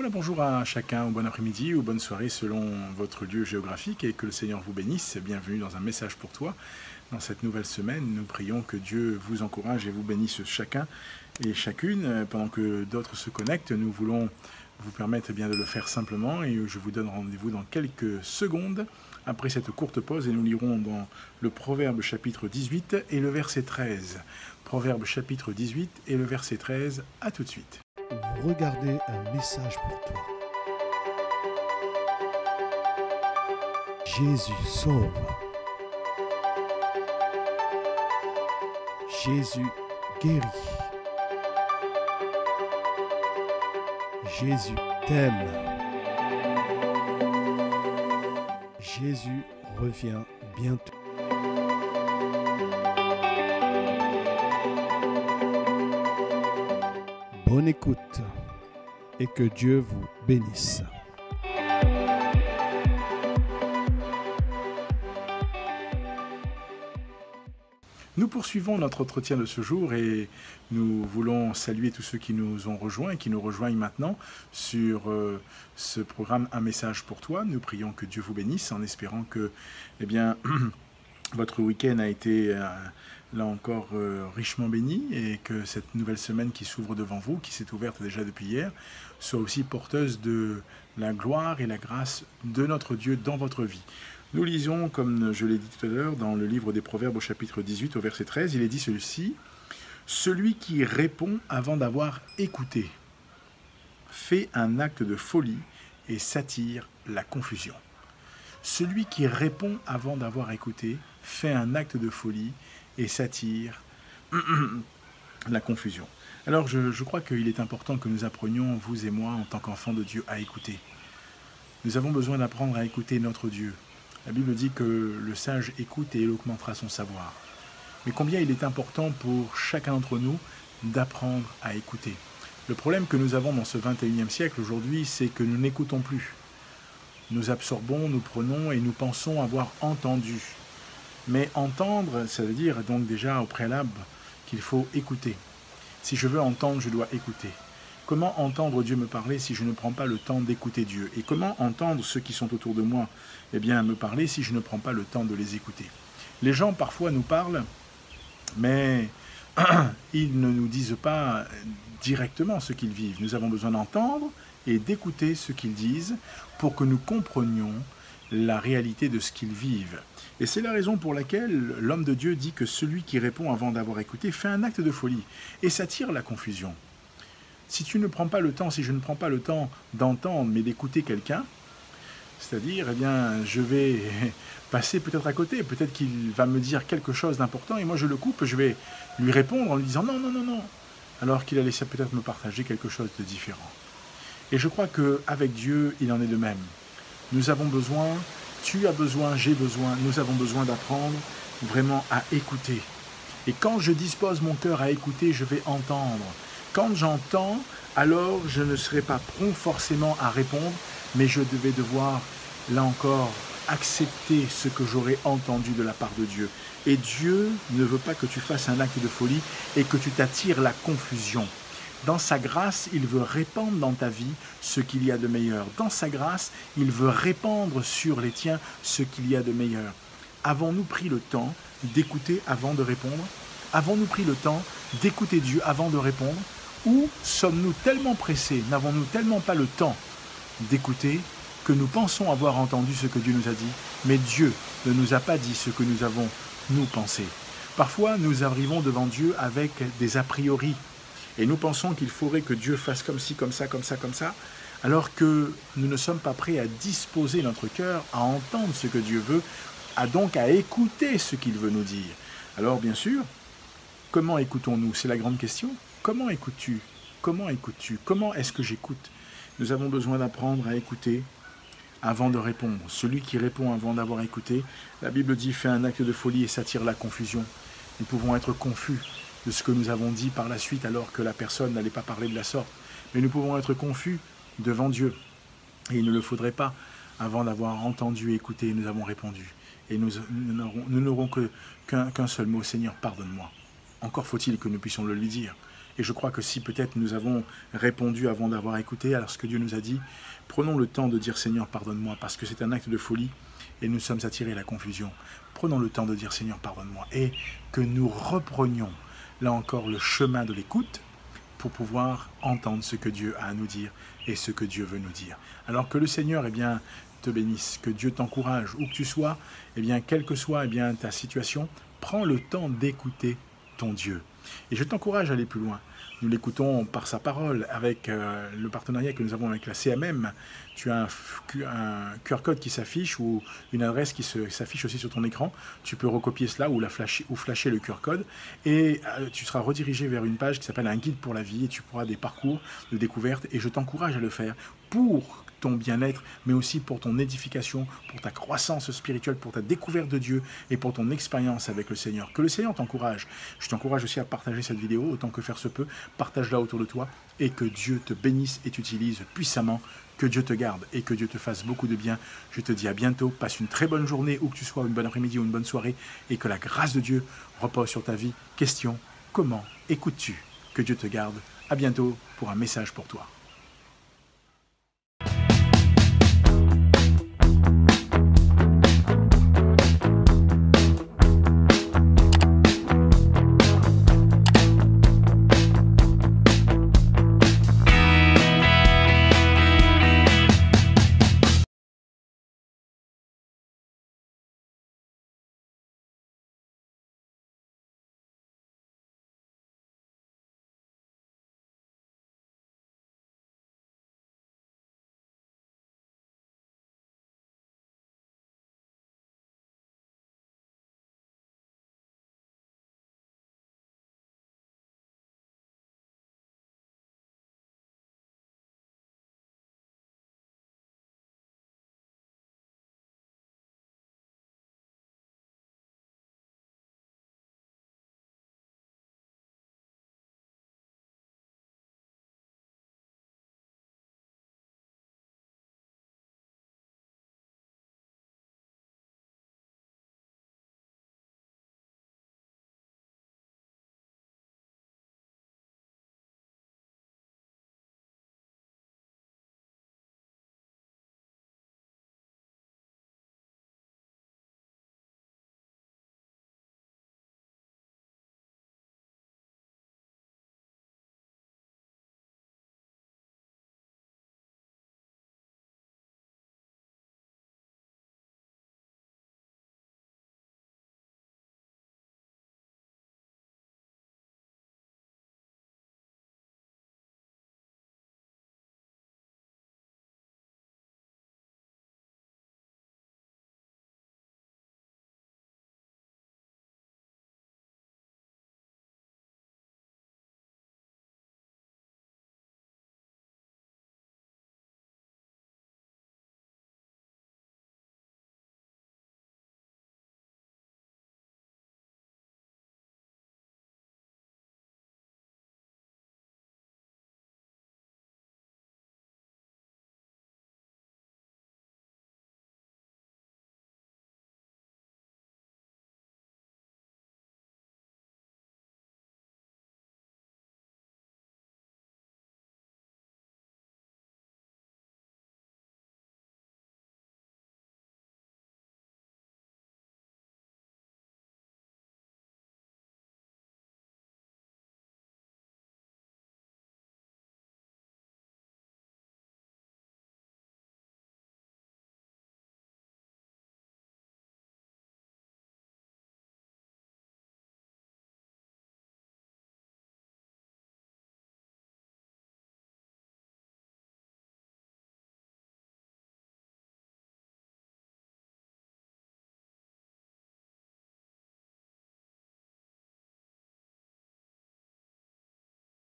Voilà, bonjour à chacun, ou bon après-midi, ou bonne soirée selon votre lieu géographique, et que le Seigneur vous bénisse. Bienvenue dans un message pour toi. Dans cette nouvelle semaine, nous prions que Dieu vous encourage et vous bénisse chacun et chacune. Pendant que d'autres se connectent, nous voulons vous permettre bien de le faire simplement, et je vous donne rendez-vous dans quelques secondes après cette courte pause, et nous lirons dans le Proverbe chapitre 18 et le verset 13. Proverbe chapitre 18 et le verset 13, à tout de suite. Vous regardez un message pour toi. Jésus sauve. Jésus guérit. Jésus t'aime. Jésus revient bientôt. Bonne écoute et que Dieu vous bénisse. Nous poursuivons notre entretien de ce jour et nous voulons saluer tous ceux qui nous ont rejoints et qui nous rejoignent maintenant sur ce programme Un message pour toi. Nous prions que Dieu vous bénisse en espérant que votre week-end a été là encore richement béni, et que cette nouvelle semaine qui s'ouvre devant vous, qui s'est ouverte déjà depuis hier, soit aussi porteuse de la gloire et la grâce de notre Dieu dans votre vie. Nous lisons, comme je l'ai dit tout à l'heure, dans le livre des Proverbes au chapitre 18 au verset 13, il est dit ceci: « Celui qui répond avant d'avoir écouté fait un acte de folie et s'attire la confusion. » Celui qui répond avant d'avoir écouté fait un acte de folie et s'attire la confusion. Alors je crois qu'il est important que nous apprenions, vous et moi, en tant qu'enfants de Dieu, à écouter. Nous avons besoin d'apprendre à écouter notre Dieu. La Bible dit que le sage écoute et il augmentera son savoir. Mais combien il est important pour chacun d'entre nous d'apprendre à écouter. Le problème que nous avons dans ce 21e siècle aujourd'hui, c'est que nous n'écoutons plus. Nous absorbons, nous prenons et nous pensons avoir entendu. Mais entendre, ça veut dire donc déjà au préalable qu'il faut écouter. Si je veux entendre, je dois écouter. Comment entendre Dieu me parler si je ne prends pas le temps d'écouter Dieu? Et comment entendre ceux qui sont autour de moi me parler si je ne prends pas le temps de les écouter? Les gens parfois nous parlent, mais ils ne nous disent pas directement ce qu'ils vivent. Nous avons besoin d'entendre et d'écouter ce qu'ils disent pour que nous comprenions la réalité de ce qu'ils vivent. Et c'est la raison pour laquelle l'homme de Dieu dit que celui qui répond avant d'avoir écouté fait un acte de folie et s'attire la confusion. Si tu ne prends pas le temps, si je ne prends pas le temps d'entendre mais d'écouter quelqu'un, c'est-à-dire, je vais passer peut-être à côté, peut-être qu'il va me dire quelque chose d'important et moi je le coupe, je vais lui répondre en lui disant non, non, non, non, alors qu'il a laissé peut-être me partager quelque chose de différent. Et je crois qu'avec Dieu, il en est de même. Nous avons besoin, tu as besoin, j'ai besoin, nous avons besoin d'apprendre vraiment à écouter. Et quand je dispose mon cœur à écouter, je vais entendre. Quand j'entends, alors je ne serai pas prompt forcément à répondre, mais je vais devoir, là encore, accepter ce que j'aurai entendu de la part de Dieu. Et Dieu ne veut pas que tu fasses un acte de folie et que tu t'attires la confusion. Dans sa grâce, il veut répandre dans ta vie ce qu'il y a de meilleur. Dans sa grâce, il veut répandre sur les tiens ce qu'il y a de meilleur. Avons-nous pris le temps d'écouter avant de répondre? Avons-nous pris le temps d'écouter Dieu avant de répondre? Ou sommes-nous tellement pressés, n'avons-nous tellement pas le temps d'écouter que nous pensons avoir entendu ce que Dieu nous a dit, mais Dieu ne nous a pas dit ce que nous avons, nous, pensé. Parfois, nous arrivons devant Dieu avec des a priori, et nous pensons qu'il faudrait que Dieu fasse comme ci, comme ça, comme ça, comme ça, alors que nous ne sommes pas prêts à disposer notre cœur à entendre ce que Dieu veut, donc à écouter ce qu'il veut nous dire. Alors, bien sûr, comment écoutons-nous? C'est la grande question. Comment écoutes-tu? Comment écoutes-tu? Comment est-ce que j'écoute? Nous avons besoin d'apprendre à écouter avant de répondre. Celui qui répond avant d'avoir écouté, la Bible dit, fait un acte de folie et s'attire la confusion. Nous pouvons être confus de ce que nous avons dit par la suite alors que la personne n'allait pas parler de la sorte. Mais nous pouvons être confus devant Dieu. Et il ne le faudrait pas avant d'avoir entendu et écouté, nous avons répondu. Et nous n'aurons qu'un seul mot: Seigneur, pardonne-moi. Encore faut-il que nous puissions le lui dire. Et je crois que si peut-être nous avons répondu avant d'avoir écouté à ce que Dieu nous a dit, prenons le temps de dire Seigneur, pardonne-moi, parce que c'est un acte de folie et nous sommes attirés à la confusion. Prenons le temps de dire Seigneur, pardonne-moi, et que nous reprenions, là encore, le chemin de l'écoute pour pouvoir entendre ce que Dieu a à nous dire et ce que Dieu veut nous dire. Alors que le Seigneur, te bénisse, que Dieu t'encourage, où que tu sois, quelle que soit ta situation, prends le temps d'écouter ton Dieu. Et je t'encourage à aller plus loin. Nous l'écoutons par sa parole, avec le partenariat que nous avons avec la CMM. Tu as un QR code qui s'affiche ou une adresse qui s'affiche aussi sur ton écran. Tu peux recopier cela ou flasher le QR code et tu seras redirigé vers une page qui s'appelle un guide pour la vie et tu pourras des parcours de découverte et je t'encourage à le faire pour ton bien-être, mais aussi pour ton édification, pour ta croissance spirituelle, pour ta découverte de Dieu et pour ton expérience avec le Seigneur. Que le Seigneur t'encourage. Je t'encourage aussi à partager cette vidéo autant que faire se peut. Partage-la autour de toi et que Dieu te bénisse et t'utilise puissamment. Que Dieu te garde et que Dieu te fasse beaucoup de bien. Je te dis à bientôt. Passe une très bonne journée, où que tu sois, une bonne après-midi ou une bonne soirée et que la grâce de Dieu repose sur ta vie. Question, comment écoutes-tu? Que Dieu te garde. À bientôt pour un message pour toi.